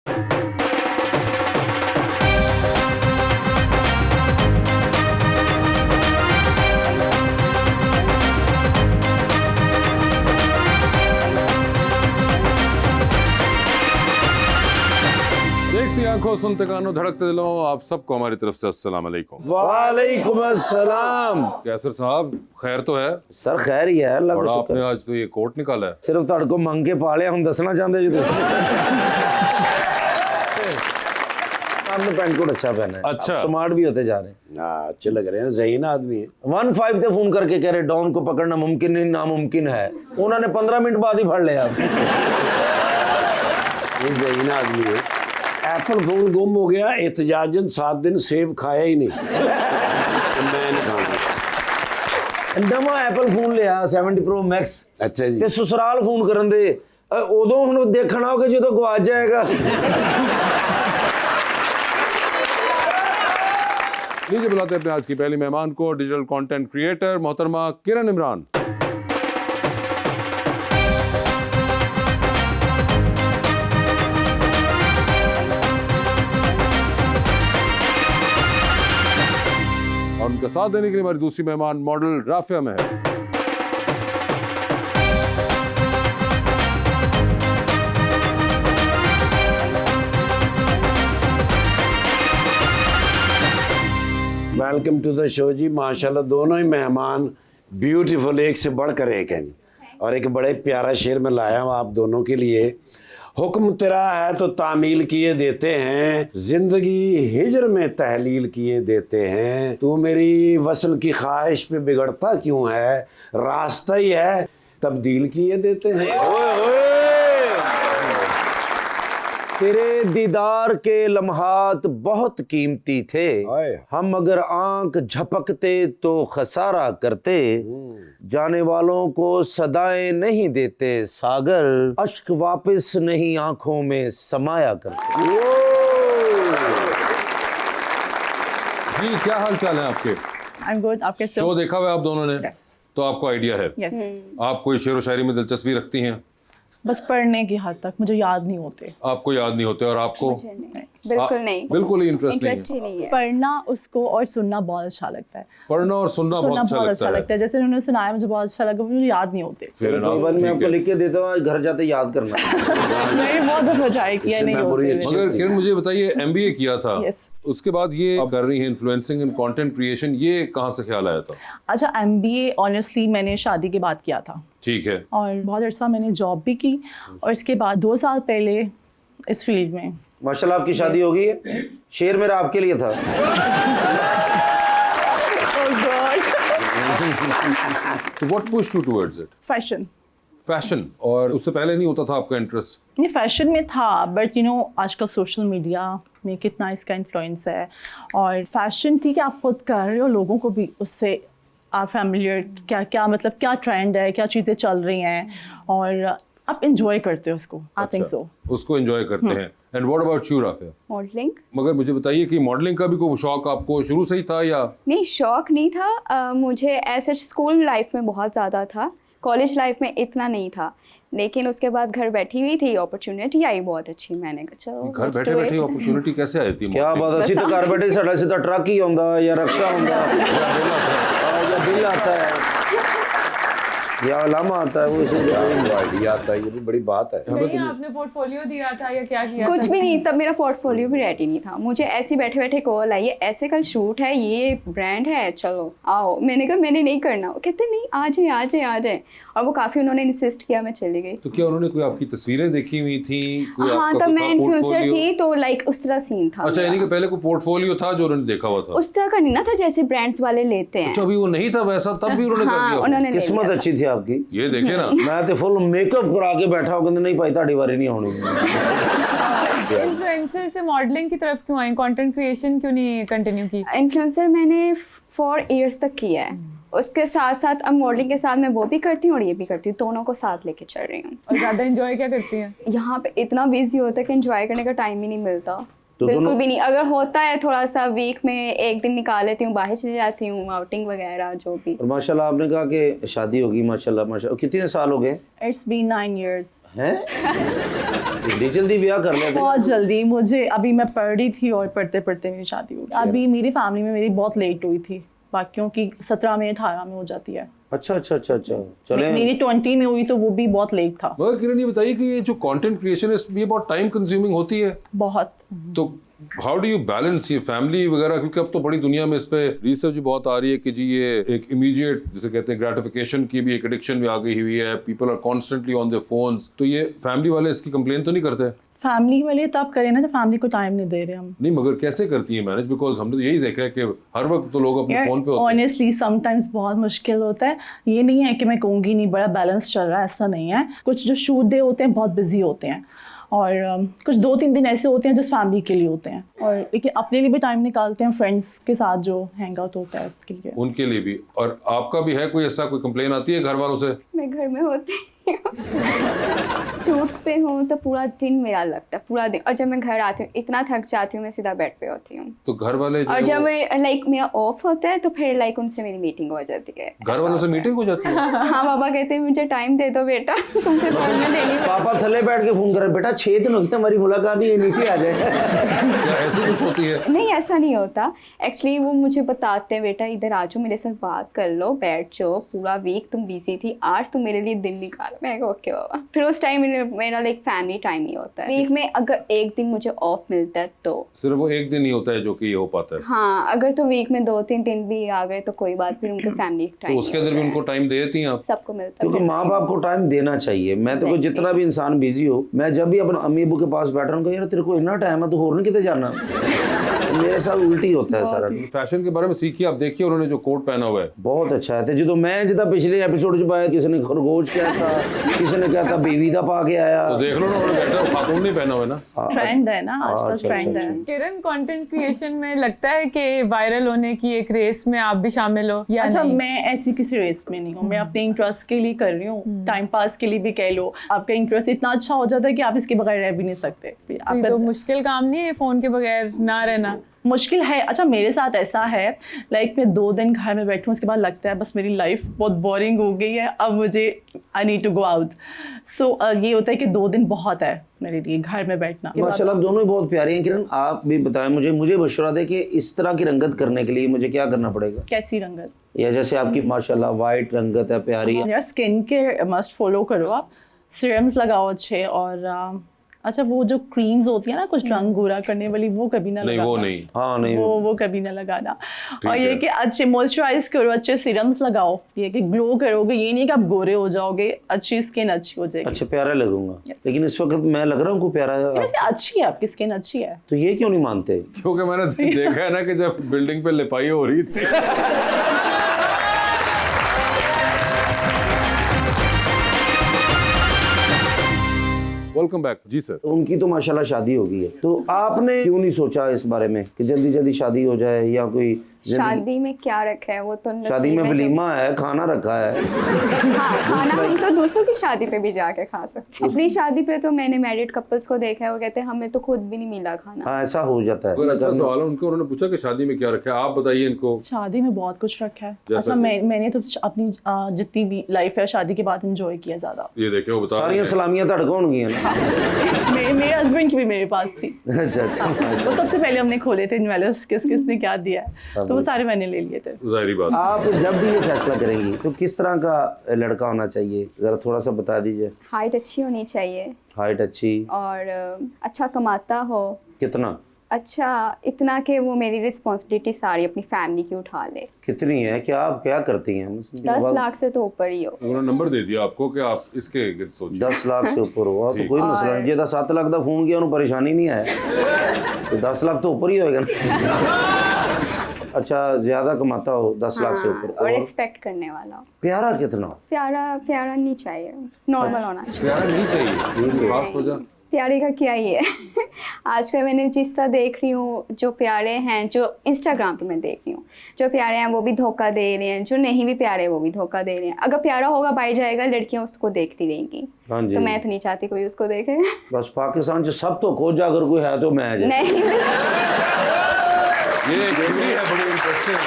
देखती आंखों, सुनते कानों, धड़कते दिलों, आप सबको हमारी तरफ से अस्सलाम वालेकुम। वालेकुम अस्सलाम। कैसर साहब, खैर तो है? सर खैर ही है, अल्लाह बड़ा का आपने आज तो ये कोट निकाला है। सिर्फ तुहाडे को मंग के पा लिया, हम दसना चाहते जी आपने पैंट कोट अच्छा पहना है, अच्छा स्मार्ट भी होते जा रहे हैं। हाँ, अच्छे लग रहे हैं, ज़हीन आदमी है। 15 पे फोन करके कह रहे डॉन को पकड़ना मुमकिन नहीं, नामुमकिन है। उन्होंने 15 मिनट बाद ही फड़ लिया। ये ज़हीन आदमी है। एप्पल फोन गुम हो गया, एहतजाजन 7 दिन सेब खाया ही नहीं। तो मैं नहीं खाऊंगा। नवा एप्पल फोन लिया 70 प्रो मैक्स। अच्छा जी। ते ससुराल फोन करन दे उदों हुण देखना होगा जो गवाच जाएगा। लीजिए बुलाते हैं अपने आज की पहली मेहमान को, डिजिटल कंटेंट क्रिएटर मोहतरमा किरण इमरान। और उनका साथ देने के लिए हमारी दूसरी मेहमान मॉडल राफिया में है। वेलकम टू द शो जी। माशाल्लाह दोनों ही मेहमान ब्यूटीफुल, एक से बढ़कर एक हैं जी। और एक बड़े प्यारा शेर में लाया हूँ आप दोनों के लिए। हुक्म तेरा है तो तामील किए देते हैं, जिंदगी हिजर में तहलील किए देते हैं। तू मेरी वसल की ख्वाहिश पे बिगड़ता क्यों है, रास्ता ही है तब्दील किए देते हैं। तेरे दीदार के लम्हात बहुत कीमती थे, हम अगर आंख झपकते तो खसारा करते। जाने वालों को सदाएं नहीं देते सागर, अश्क वापस नहीं आंखों में समाया करते। जी क्या हाल चाल है आपके? I'm good. आपके शो देखा हुआ है आप दोनों ने? Yes. तो आपको आइडिया है? Yes. आप कोई शेर व शायरी में दिलचस्पी रखती हैं? बस पढ़ने की हद तक, मुझे याद नहीं होते। आपको याद नहीं होते? और आपको? बिल्कुल नहीं, बिल्कुल ही इंटरेस्ट नहीं इंटरेस्ट है। ही नहीं है। पढ़ना उसको और सुनना बहुत अच्छा लगता है। पढ़ना और सुनना बहुत अच्छा लगता है। जैसे उन्होंने सुनाया मुझे बहुत अच्छा लगा, मुझे याद नहीं होते। फिर मैं आपको लिख के देता हूँ, घर जाते याद करना। मैंने बहुत दफा ट्राई किया, नहीं होते। मगर किरण मुझे बताइए, एमबीए किया था, Yes. उसके बाद ये आप कर रही हैं इन्फ्लुएंसिंग एंड कंटेंट क्रिएशन, ये कहाँ से ख्याल आया था? अच्छा, MBA ऑनेस्टली मैंने शादी के बाद किया था, ठीक है। और बहुत अर्सा मैंने जॉब भी की, और इसके बाद 2 साल पहले इस फील्ड में। माशाल्लाह आपकी शादी हो गई है। शेर मेरा आपके लिए था। So what pushed you towards it? Fashion. Fashion. और उससे पहले नहीं होता था आपका इंटरेस्ट? नहीं, फैशन में था, बट आजकल सोशल मीडिया में कितना इसका इन्फ्लुएंस है। और फैशन ठीक है, आप खुद कर रहे हो, लोगों को भी उससे आप फैमिलियर, क्या क्या मतलब क्या ट्रेंड है, क्या चीज़ें चल रही हैं, और आप इंजॉय करते हो उसको। आई थिंक सो, उसको एंजॉय करते हैं। And what about you Rafia? Modelling. मगर मुझे बताइए कि मॉडलिंग का भी कोई शौक आपको शुरू से ही था या? नहीं, शौक नहीं था। मुझे ऐसे स्कूल लाइफ में बहुत ज़्यादा था, कॉलेज लाइफ में इतना नहीं था। लेकिन उसके बाद घर बैठी हुई थी, अपॉर्चुनिटी आई बहुत अच्छी, मैंने कहा चलो। घर बैठे बैठे अपॉर्चुनिटी कैसे आई थी? क्या बात है, ਅਸੀਂ ਤਾਂ घर बैठे साडा सीधा ट्रक ही आंदा या रिक्शा आंदा या बिल आता है या लामा आता है, वो इसे आइडिया आता है, ये भी बड़ी बात है। नहीं, आपने पोर्टफोलियो दिया था या क्या किया? कुछ भी नहीं, तब मेरा पोर्टफोलियो भी रेडी नहीं था। मुझे ऐसे बैठे बैठे कॉल आई, ऐसे कल शूट है, ये ब्रांड है, चलो आओ। मैंने कहा मैंने नहीं करना। वो कहते नहीं, आ जाए आ जाए आ जाए। और वो काफ़ी उन्होंने इंसिस्ट किया, मैं चली गई। तो क्या उन्होंने कोई आपकी तस्वीरें देखी हुई थी? हाँ, तब मैं इन्फ्लुएंसर थी, तो लाइक उस तरह सीन था। अच्छा, यानी कि पहले कोई पोर्टफोलियो था जो उन्होंने देखा हुआ था? उस तरह का नहीं ना था जैसे ब्रांड्स वाले लेते हैं। अच्छा, अभी वो नहीं था वैसा, तब भी उन्होंने कर हाँ, दिया? उन्होंने ले किस्मत लिया। अच्छी थी आपकी। ये देखे ना, मैं तो फुल मेकअप करा के बैठा हूँ, कहते नहीं भाई ताड़ी बारी नहीं आनी। इन्फ्लुएंसर से मॉडलिंग की तरफ क्यों आई, कंटेंट क्रिएशन क्यों नहीं कंटिन्यू की? इन्फ्लुएंसर मैंने 4 इयर्स तक किया है। उसके साथ साथ अब मॉडलिंग के साथ मैं वो भी करती हूँ और ये भी करती हूँ, दोनों को साथ लेके चल रही हूँ। और ज़्यादा एंजॉय क्या करती हैं? यहाँ पे इतना बिजी होता है कि एंजॉय करने का टाइम ही नहीं मिलता। तो बिल्कुल दोनों भी नहीं। अगर होता है थोड़ा सा वीक में एक दिन निकाल लेती हूँ, बाहर चली जाती हूँ, आउटिंग वगैरह जो भी। और माशाल्लाह आपने कहा कि शादी होगी, माशाल्लाह माशाल्लाह। कितने साल हो गए इट्स बीन 9 years। हैं? इतनी जल्दी ब्याह कर लेते? बहुत जल्दी। मुझे अभी मैं पढ़ रही थी और पढ़ते पढ़ते मेरी शादी हो गई। अभी मेरी फैमिली में मेरी बहुत लेट हुई थी, बाकियों की 17 में 18 में हो जाती है। अच्छा अच्छा अच्छा अच्छा, चले। मेरी 20 में हुई तो वो भी बहुत लेट था। मगर किरण ये बताइए कि ये जो कंटेंट क्रिएशन है ये बहुत टाइम कंज्यूमिंग होती है, बहुत। तो हाउ डू यू बैलेंस ये फैमिली वगैरह, क्योंकि अब तो बड़ी दुनिया में इस पे रिसर्च भी बहुत आ रही है कि जी ये एक इमीडिएट जिसे कहते हैं ग्रेटिफिकेशन की भी एक एडिक्शन भी आ गई हुई है, people are constantly on their phones, तो ये फैमिली वाले इसकी कंप्लेन तो नहीं करते? फैमिली वाले तब करें ना जब फैमिली को टाइम नहीं दे रहे हम। नहीं, मगर कैसे करती है मैनेज? बिकॉज हमने तो यही देखा है कि हर वक्त तो लोग अपने फोन पे होते हैं। ऑनेस्टली समटाइम्स बहुत मुश्किल होता है। ये नहीं है कि मैं कहूँगी नहीं बड़ा बैलेंस चल रहा है, ऐसा नहीं है। कुछ जो शूट डे होते हैं बहुत बिजी होते हैं, और कुछ 2-3 दिन ऐसे होते हैं जिस फैमिली के लिए होते हैं, और लेकिन अपने लिए भी टाइम निकालते हैं, फ्रेंड्स के साथ जो हैंग आउट होता है उसके लिए, उनके लिए भी। और आपका भी है कोई ऐसा, कोई कंप्लेन आती है घर वालों से? मैं घर में होती शूट्स पे हूँ तो पूरा दिन मेरा लगता है, पूरा दिन। और जब मैं घर आती हूँ इतना थक जाती हूँ, मैं सीधा बेड पे होती हूँ। तो घर वाले जो और जब मैं मेरा ऑफ होता है तो फिर उनसे मेरी मीटिंग हो जाती है। घर वालों से मीटिंग हो जाती है? हाँ, पापा कहते हैं मुझे टाइम दे दो बेटा, तुमसे बोलने देनी। पापा थले बैठ के फोन कर, बेटा 6 दिन हो गए हमारी मुलाकात नहीं है, नीचे आ जाए। क्या ऐसी कुछ होती है? नहीं, ऐसा नहीं होता। एक्चुअली वो मुझे बताते हैं बेटा इधर आ जाओ, मेरे साथ बात कर लो, बैठ जाओ, पूरा वीक तुम बिजी थी, आज तुम मेरे लिए दिन निकालो। मैं ओके बाबा। फिर उस टाइम मेरा फैमिली टाइम ही होता है। वीक में अगर एक दिन मुझे ऑफ मिलता है तो सिर्फ वो एक दिन ही होता है जो कि ये हो पाता है? हाँ, अगर तो वीक में 2-3 दिन भी आ गए तो कोई बात, फिर उनके फैमिली टाइम तो उसके अंदर भी उनको टाइम दे देती हैं आप? सबको मिलता है। क्योंकि माँ बाप को टाइम देना चाहिए। मैं तो जितना भी इंसान बिजी हो, मैं जब भी अपने अम्मी अबू के पास बैठ रहा हूँ, यार तेरे को इतना टाइम है तो होर नहीं कितने जाना। मेरे साथ उल्टी होता है सारा। फैशन के बारे में सीखिए, आप देखिए उन्होंने जो कोट पहना हुआ है बहुत अच्छा है। जो मैं जिदा पिछले एपिसोड च पाया, किसी ने खरगोश कहा था, किसी ने कहा था बेबी दा पा के आया। तो देख लो ना, उन्होंने बेटा खातून नहीं पहना हुआ है ना। ट्रेंड है ना आजकल, अच्छा, ट्रेंड अच्छा, है। किरण, कंटेंट क्रिएशन में लगता है कि वायरल होने की एक रेस में आप भी शामिल हो या अच्छा, नहीं? मैं ऐसी किसी रेस में नहीं हूँ। मैं अपने इंटरेस्ट के लिए कर रही हूँ, टाइम पास के लिए भी कह लो। आपका इंटरेस्ट इतना अच्छा हो जाता है कि आप इसके बगैर रह भी नहीं सकते। तो ये आपका तो मुश्किल काम नहीं है फोन के बगैर ना रहना? मुश्किल है। अच्छा, मेरे साथ ऐसा है, मैं 2 दिन घर में बैठूँ, उसके बाद लगता है बस मेरी लाइफ बहुत बोरिंग हो गई है, अब मुझे I need to go out. So ये होता है कि 2 दिन बहुत है मेरे लिए घर में बैठना। माशाल्लाह आप दोनों ही बहुत प्यारी हैं। किरण, आप भी बताएं मुझे मशवरा दें कि इस तरह की रंगत करने के लिए मुझे क्या करना पड़ेगा? कैसी रंगत? या जैसे आपकी माशाल्लाह वाइट रंगत है, प्यारी है। यार स्किन केयर मस्ट फॉलो करो आप, सीरम्स लगाओ अच्छे, और अच्छा वो जो क्रीम्स होती है ना कुछ रंग गोरा करने वाली, वो कभी ना नहीं, लगाना। वो नहीं। हाँ नहीं, वो कभी ना लगाना। और ये है। कि अच्छे मॉइस्चराइज करो, अच्छे सीरम्स लगाओ, ये कि ग्लो करोगे। ये नहीं कि आप गोरे हो जाओगे, अच्छी स्किन अच्छी हो जाएगी। अच्छा प्यारा लगूंगा। लेकिन इस वक्त मैं लग रहा हूँ को प्यारा। वैसे अच्छी है आपकी स्किन, अच्छी है। तो ये क्यों नहीं मानते? क्योंकि मैंने देखा है ना कि जब बिल्डिंग पे लिपाई हो रही थी वेलकम बैक जी सर। उनकी तो माशाल्लाह शादी हो गई है, तो आपने क्यों नहीं सोचा इस बारे में कि जल्दी जल्दी शादी हो जाए, या कोई शादी में क्या रखा है वो तो शादी नसीब में है। वलीमा है, खाना रखा है। हाँ, खाना हम तो दूसरों की शादी पे भी जाके खा सकते हैं। अपनी शादी पे तो मैंने मैरिड कपल्स को देखा है, वो कहते हैं हमें तो खुद भी नहीं मिला खाना। हाँ ऐसा हो जाता है। अगर अच्छा सवाल है उनको, उन्होंने पूछा कि शादी में क्या रखा है, आप बताइए इनको। शादी में बहुत कुछ रखा है। जैसा अच्छा, कि? मैंने तो अपनी जितनी भी लाइफ है शादी के बाद एंजॉय किया ज्यादा। ये देखे वो बता रहे सारियां हैं। सलामियां तड़का होंगी ना। मेरे हस्बैंड की भी मेरे पास थी। अच्छा अच्छा। वो सबसे पहले हमने खोले थे इन्वेलर्स, किसने क्या दिया है, तो वो सारे मैंने ले लिए थे। जाहिर बात। आप जब भी ये फैसला करेंगी तो किस तरह का लड़का होना चाहिए, जरा थोड़ा सा बता दीजिए। हाइट अच्छी होनी चाहिए, हाइट अच्छी, और अच्छा कमाता हो। कितना? अच्छा, इतना कि वो मेरी रिस्पॉन्सिबिलिटी सारी अपनी फैमिली की उठा ले। कितनी है? क्या आप क्या करती हैं? 10 लाख से तो ऊपर ही हो। उन्होंने नंबर दे दिया आपको कि आप इसके गिर्द सोचिए। 10 लाख से ऊपर हुआ तो कोई मसला नहीं। जे 7 लाख का फोन किया उन्होंने परेशानी नहीं है, तो 10 लाख तो ऊपर ही होएगा ना। अच्छा, ज्यादा कमाता हो 10 लाख से ऊपर, और रिस्पेक्ट करने वाला हो। प्यारा कितना? प्यारा प्यारा नहीं चाहिए, नॉर्मल होना चाहिए। प्यारा नहीं चाहिए, खास वजह? प्यारे का क्या ही है आजकल मैंने जिस तरह देख रही हूँ, जो प्यारे हैं, जो इंस्टाग्राम पे मैं देख रही हूँ, जो प्यारे हैं वो भी धोखा दे रहे हैं, जो नहीं भी प्यारे वो भी धोखा दे रहे हैं। अगर प्यारा होगा पाई जाएगा, लड़कियां उसको देखती रहेंगी। हाँ जी। तो मैं तो नहीं चाहती कोई उसको देखे बस पाकिस्तान से सब तो खोज, अगर कोई है तो मैं आ जाए। नहीं ये एग्री है, बड़ी इंटरेस्टिंग।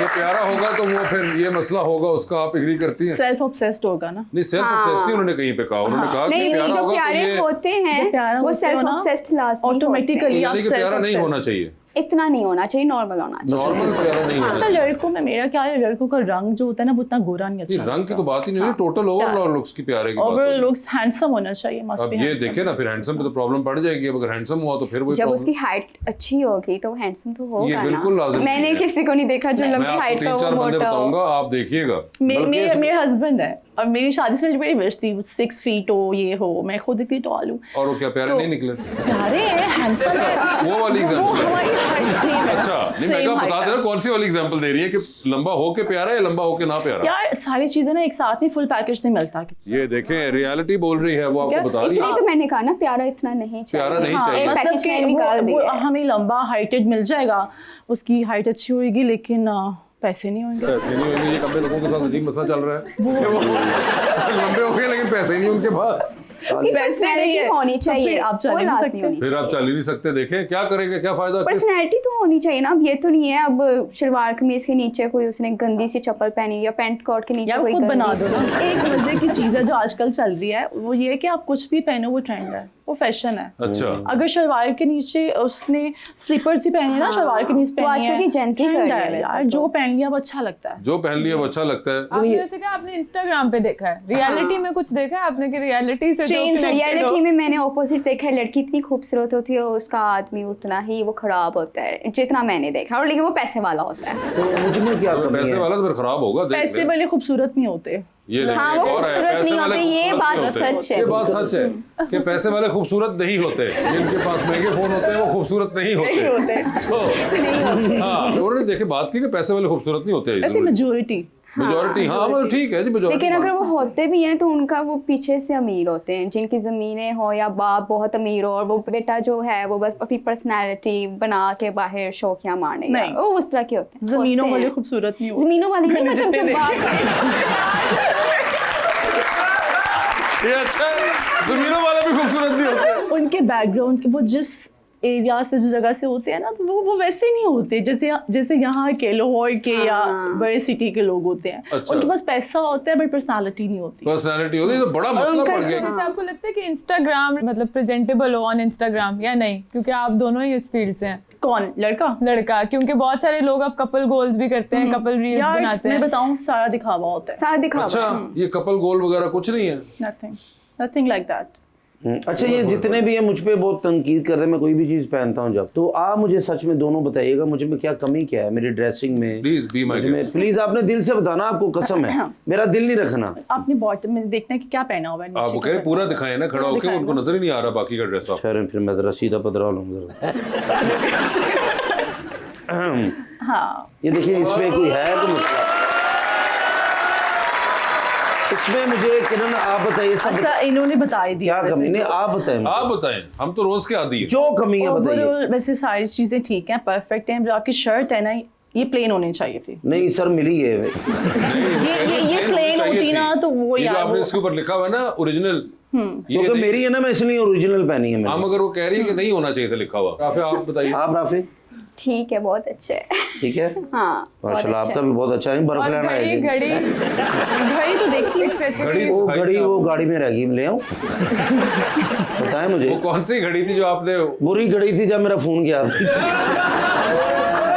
तो प्यारा होगा तो वो फिर ये मसला होगा उसका, आप एग्री करती हैं? सेल्फ ऑब्सेस्ड होगा ना। नहीं, सेल्फ ऑब्सेस्ड नहीं उन्होंने कहीं पे कहा, उन्होंने कहा कि नहीं, प्यारा जो होगा प्यारे तो ये होते हैं प्यारा वो होते हो सेल्फ ना, ऑब्सेस्ड लाजमी ऑटोमेटिकली यानी कि प्यारा नहीं होना चाहिए, इतना नहीं होना चाहिए, नॉर्मल होना चाहिए। नॉर्मल प्यारा नहीं होना अच्छा, चाहिए। लड़कों में मेरा क्या है, लड़कों का रंग जो होता है ना वो उतना गोरा नहीं नहीं, अच्छा रंग की तो बात ही नहीं हो रही, टोटल ओवरऑल लुक्स की प्यारे की बात हो ओवरऑल रही है। लुक्स हैंडसम होना चाहिए, मस्ट अब बी ये हैंडसम। देखे ना, फिर हैंडसम पे तो प्रॉब्लम पड़ जाएगी। अब अगर हैंडसम हुआ तो फिर वही जब प्रॉब्लम। उसकी हाइट अच्छी होगी तो हैंडसम तो होगा ना। बिल्कुल लाज़िम मैंने नहीं है। किसी को नहीं देखा जो मैं लंबी आपको हाइट का 3-4 हो, बंदे मोटा हो। बताऊंगा, आप देखिएगा। मेरे हस्बैंड है और मेरी शादी से बड़ी विश थी 6 फीट हो, ये हो, मैं खुद इतनी टॉल हूँ। और वो क्या प्यारे नहीं निकले? प्यारे हैं, हैंडसम है। वो वाली एग्जांपल है। हमारी हाइट सेम है। अच्छा, नहीं मैं Same बता height दे है। रहा कौन सी वाली एग्जांपल दे रही है कि लंबा हो के प्यारा है, लंबा हो के ना प्यारा? यार सारी चीजें ना एक साथ नहीं, फुल पैकेज नहीं मिलता। ये देखें, रियलिटी बोल रही है, वो आपको क्या? बता रही इसलिए है। तो मैंने कहा ना, प्यारा इतना नहीं चाहिए। प्यारा नहीं हाँ, चाहिए। एक मतलब पैकेज कि में निकाल वो दिया। हमें लंबा हाइटेड मिल जाएगा, उसकी हाइट अच्छी होगी लेकिन पैसे नहीं होंगे। पैसे नहीं होंगे, ये कम लोगों के साथ अजीब मसला चल रहा है। वो लंबे हो गए लेकिन पैसे नहीं उनके पास। उसकी पैसे नहीं पर्सनैलिटी है, होनी तो चाहिए, फिर आप चल वो ही नहीं लाजमी सकते। होनी फिर आप चल ही नहीं सकते। देखें क्या करेंगे, क्या फायदा? पर्सनैलिटी तो होनी चाहिए ना। अब ये तो नहीं है अब शलवार कमीज के नीचे कोई उसने गंदी सी चप्पल पहनी या पैंट कोट के नीचे यार कोई खुद बना गंदी दो ना। सी- एक मजे की चीज है जो आजकल चल रही है, वो ये है कि आप कुछ भी पहनो वो ट्रेंड है, वो फैशन है। अच्छा, अगर शलवार के नीचे उसने स्लीपर्स ही पहने ना, शलवार के नीचे वो पहनी आजकल है, की Gen Z कर trend रही है है वैसे यार, तो। जो पहन लिया वो अच्छा लगता है। जो पहन लिया वो अच्छा लगता है। आपने जैसे कहा आपने इंस्टाग्राम पे देखा है, रियलिटी में कुछ देखा है आपने कि रियलिटी से जो Change connected हो? रियलिटी में मैंने ऑपोजिट देखा है। लड़की इतनी खूबसूरत होती है, उसका आदमी उतना ही वो खराब होता है जितना मैंने देखा, और लेकिन वो पैसे वाला होता है। तो मुझ में क्या कमी पैसे है? वाला तो फिर खराब होगा। देख पैसे ले। वाले खूबसूरत नहीं होते। ये देखिए, हाँ, वो एक और है, खूबसूरत पैसे नहीं वाले होते, ये खूबसूरत बात नहीं होते। सच है। ये बात सच है कि पैसे वाले खूबसूरत नहीं होते। जिनके पास महंगे फोन होते हैं वो खूबसूरत नहीं होते। तो नहीं होती। हाँ, उन्होंने देखे बात की कि पैसे वाले खूबसूरत नहीं होते। वैसे मेजोरिटी मेजोरिटी, हाँ मतलब ठीक है जी, मेजोरिटी। लेकिन अगर वो होते भी हैं तो उनका वो पीछे से अमीर होते हैं, जिनकी जमीनें हो या बाप बहुत अमीर हो, और वो बेटा जो है वो बस अपनी पर्सनालिटी बना के बाहर शौकियां मारने नहीं। वो उस तरह के होते हैं। जमीनों होते वाले हैं। खूबसूरत नहीं होते। जमीनों वाले नहीं, मतलब जो जितने बाप ये अच्छा है, जमीनों वाला भी खूबसूरत नहीं होते। उनके बैकग्राउंड के वो जिस एरिया से, जिस जगह से होते हैं ना, तो वो वैसे नहीं होते जैसे यहाँ के लाहौर के या बड़े सिटी के लोग होते हैं। अच्छा। उनके पास पैसा होता है बट पर्सनालिटी नहीं होती। पर्सनालिटी होती है तो बड़ा मसला उनका पड़ जो- गया। जैसे आपको लगता है कि इंस्टाग्राम मतलब प्रेजेंटेबल हो ऑन इंस्टाग्राम या नहीं, क्योंकि आप दोनों ही इस फील्ड से हैं। कौन लड़का? लड़का, क्योंकि बहुत सारे लोग अब कपल गोल्स भी करते हैं, कपल रील्स यार बनाते मैं हैं। बताऊं, सारा दिखावा होता है। साथ दिखावा अच्छा, है। ये कपल गोल वगैरह कुछ नहीं है। Nothing like that. अच्छा, ये जितने भी है मुझ पे बहुत तनकीद कर रहे हैं, मैं कोई भी चीज़ पहनता हूँ जब, तो आप मुझे सच में दोनों बताइएगा, मुझे में क्या कमी क्या है मेरी ड्रेसिंग में? Please be my guest. Please आपने दिल से बताना, आपको कसम है, मेरा दिल नहीं रखना। आपने बॉटम में देखना है कि क्या पहना हुआ है नीचे आप वो का कह रहे पहना पूरा हुआ है। दिखाएं ना, खड़ा पूरा होके, दिखाएं उनको ना। नजर ही नहीं आ रहा बाकी का ड्रेस आप। शर्म, फिर मैं जरा सीधा पधरा लूँ जरा। हाँ, ये देखिए, इसमें कोई है तो मसला? इसमें मुझे किरण आप बताइए सब। अच्छा इन्होंने बता ही दिया। क्या कमी? नहीं, आप बताएं मुझे। आप बताएं, हम तो रोज के आदी हैं। जो कमी है बताइए। ओवरऑल वैसे सारी चीजें ठीक हैं, परफेक्ट हैं। जो आपकी शर्ट है ना, ये प्लेन होनी चाहिए थी। नहीं सर, मिली है। ये प्लेन होती ना तो वो ये जो यार आपने वो- इसके ऊपर लिखा हुआ है ना ओरिजिनल, ये क्योंकि मेरी है ना, मैं इसलिए ओरिजिनल पहनी है हम मैंने। अगर वो कह रही है कि नहीं होना चाहिए था लिखा हुआ। राफे आप बताइए। आप राफी ठीक है, बहुत अच्छे है। ठीक है? हाँ, बहुत माशाल्लाह, अच्छा आपका भी बहुत अच्छा है। बर्फ और लेना घड़ी है। घड़ी घड़ी तो देखी घड़ी वो दिखाई घड़ी थी वो आपको। गाड़ी में रह गई, ले आऊं? बताएं मुझे। वो कौन सी घड़ी थी जो आपने? बुरी घड़ी थी जब मेरा फोन गया था।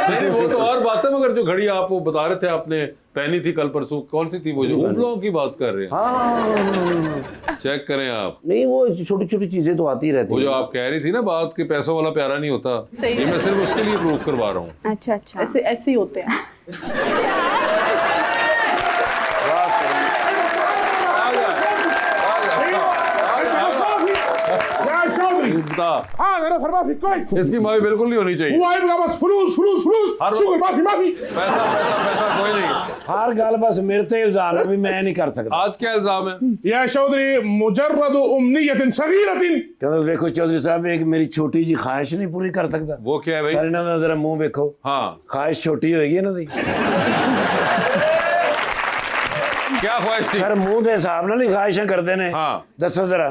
नहीं, वो तो और बात है, मगर जो घड़ी आप वो बता रहे थे आपने पहनी थी कल परसों, कौन सी थी वो जो हुबलों की बात कर रहे हैं? हाँ, चेक करें आप। नहीं वो छोटी छोटी चीजें तो आती रहती वो जो हैं। आप कह रही थी ना बात कि पैसों वाला प्यारा नहीं होता, सही ये मैं सिर्फ उसके लिए प्रूफ करवा रहा हूँ। अच्छा अच्छा। ऐसे ही होते हैं। बता। हाँ जरा फरमा फिर कोई इसकी माफी बिल्कुल नहीं होनी चाहिए। वो आएगा बस फलूस फलूस फलूस हर शुक्र माफी माफी पैसा पैसा पैसा कोई नहीं। हर गल बस मेरे ते इल्जाम है भी मैं नहीं कर सकता। आज क्या इल्जाम है? या चौधरी मुजर्रद उम्नियतिन सगीरतिन कहते देखो चौधरी साहब एक मेरी छोटी जी ख्वाहिश नहीं पूरी कर सकता। वो क्या है भाई? सर इन्हों दा जरा मुंह देखो। हाँ ख्वाहिश छोटी होगी इन्हों दी। क्या ख्वाहिश थी? सर मुंह दे हिसाब नाल ही ख्वाहिशां करदे ने। हाँ। दसो जरा।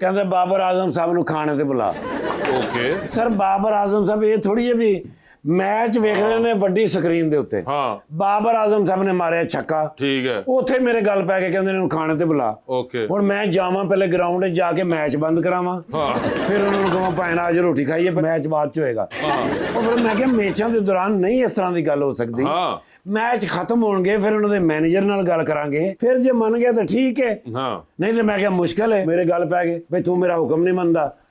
कहते बाबर आजम साहब नु खाने ते बुला। ओके। सर बाबर आजम साहब ये थोड़ी है भी मैच वेख रहे ने वड्डी स्क्रीन दे उत्ते। हाँ बाबर आजम साहब ने मारे छक्का। ठीक है। ਉੱਥੇ ਮੇਰੇ ਗੱਲ ਪੈ ਕੇ ਕਹਿੰਦੇ ਨੇ ਖਾਣੇ ਤੇ ਬੁਲਾ। ओके। ਹੁਣ ਮੈਂ ਜਾਵਾਂ ਪਹਿਲੇ ਗਰਾਊਂਡ 'ਚ ਜਾ ਕੇ ਮੈਚ ਬੰਦ ਕਰਾਵਾਂ। हाँ ਫਿਰ ਉਹਨਾਂ ਨੂੰ ਕਹਾਂ ਭਾਵੇਂ ਅੱਜ ਰੋਟੀ ਖਾਈਏ ਮੈਚ ਬਾਅਦ 'ਚ ਹੋਏਗਾ। ਉਹ ਫਿਰ ਮੈਂ ਕਿਹਾ ਮੈਚਾਂ ਦੇ ਦੌਰਾਨ ਨਹੀਂ ਇਸ ਤਰ੍ਹਾਂ ਦੀ ਗੱਲ ਹੋ ਸਕਦੀ। हाँ ਮੈਚ ਖਤਮ ਹੋਣਗੇ ਫਿਰ ਉਹਨਾਂ ਦੇ ਮੈਨੇਜਰ ਨਾਲ ਗੱਲ ਕਰਾਂਗੇ ਫਿਰ ਜੇ ਮੰਨ ਗਿਆ ਤਾਂ ਠੀਕ ਹੈ हाँ ਨਹੀਂ ਤੇ ਮੈਂ ਕਿਹਾ ਮੁਸ਼ਕਲ ਹੈ ਮੇਰੇ ਗੱਲ ਪੈ ਗਏ ਬਈ ਤੂੰ ਮੇਰਾ ਹੁਕਮ ਨਹੀਂ ਮੰਨਦਾ।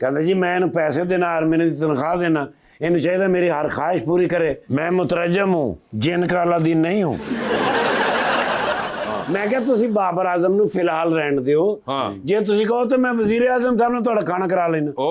ਕਹਿੰਦਾ ਜੀ ਮੈਂ ਇਹਨੂੰ ਪੈਸੇ ਦੇਣਾ ਔਰ ਮੈਨੂੰ ਤਨਖਾਹ ਦੇਣਾ ਇਹਨੂੰ ਚਾਹੀਦਾ ਮੇਰੀ ਹਰ ख्वाहिश पूरी करे। मैं मुतरजम हूँ जिन का अलादीन नहीं हूँ। ਮੈਂ ਕਿਹਾ ਤੁਸੀਂ ਬਾਬਰ ਆਜ਼ਮ ਨੂੰ ਫਿਲਹਾਲ ਰਹਿਣ ਦਿਓ। ਹਾਂ। ਜੇ ਤੁਸੀਂ ਕਹੋ ਤਾਂ ਮੈਂ ਵਜ਼ੀਰ ਆਜ਼ਮ ਸਾਹਿਬ ਨਾਲ ਤੁਹਾਡਾ ਖਾਣਾ ਕਰਾ ਲੈਣਾ। ओ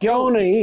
ਕਿਉਂ ਨਹੀਂ?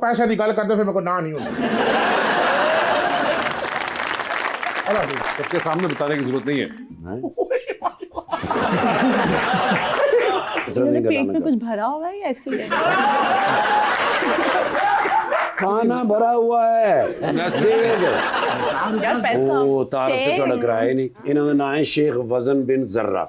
पैसे की गल करते फिर मेरे को ना नहीं होता। सबके सामने बताने की जरूरत नहीं है। इस तरह मेरे दी पेट गल्लां ना में कर। कुछ भरा हुआ है या ऐसे ही है? खाना भरा हुआ है तेज। यार पैसा ओ तारफ से थोड़ा कराया ही नहीं। इन्होंने नाम है शेख वजन बिन जर्रा।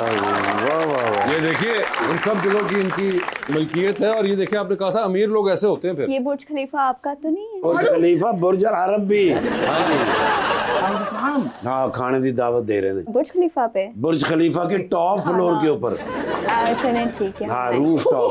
वाह वाह ये देखिए इन सब जगहों की इनकी मलकियत है और ये देखिए आपने कहा था अमीर लोग ऐसे होते हैं फिर। ये बुर्ज खलीफा आपका तो नहीं है? बुर्ज खलीफा बुर्ज अल अरब भी। हाँ खाने की दावत दे रहे हैं बुर्ज खलीफा पे? बुर्ज खलीफा के टॉप फ्लोर के ऊपर। चलें ठीक है। हाँ रूफ टॉप।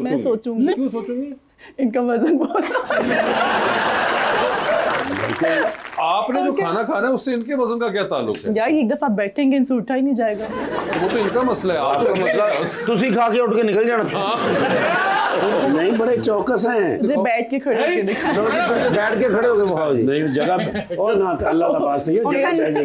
मैं सोचूंगी। क्यों सोचूंगी? इनका वजन बहुत आपने जो खाना खाना है उससे इनके वजन का क्या ताल्लुक है? यार एक दफा बैठेंगे इनसे उठा ही नहीं जाएगा। वो तो इनका मसला है। आपका मसला ਤੁਸੀਂ ਖਾ ਕੇ ਉੱਠ ਕੇ ਨਿਕਲ ਜਾਣਾ। नहीं बड़े चौकस हैं। मुझे बैठ के खड़े होके देखा। बैठ के खड़े हो गए खाओ जी। नहीं जगह और ना अल्लाह का वास्ते ये जगह चाहिए।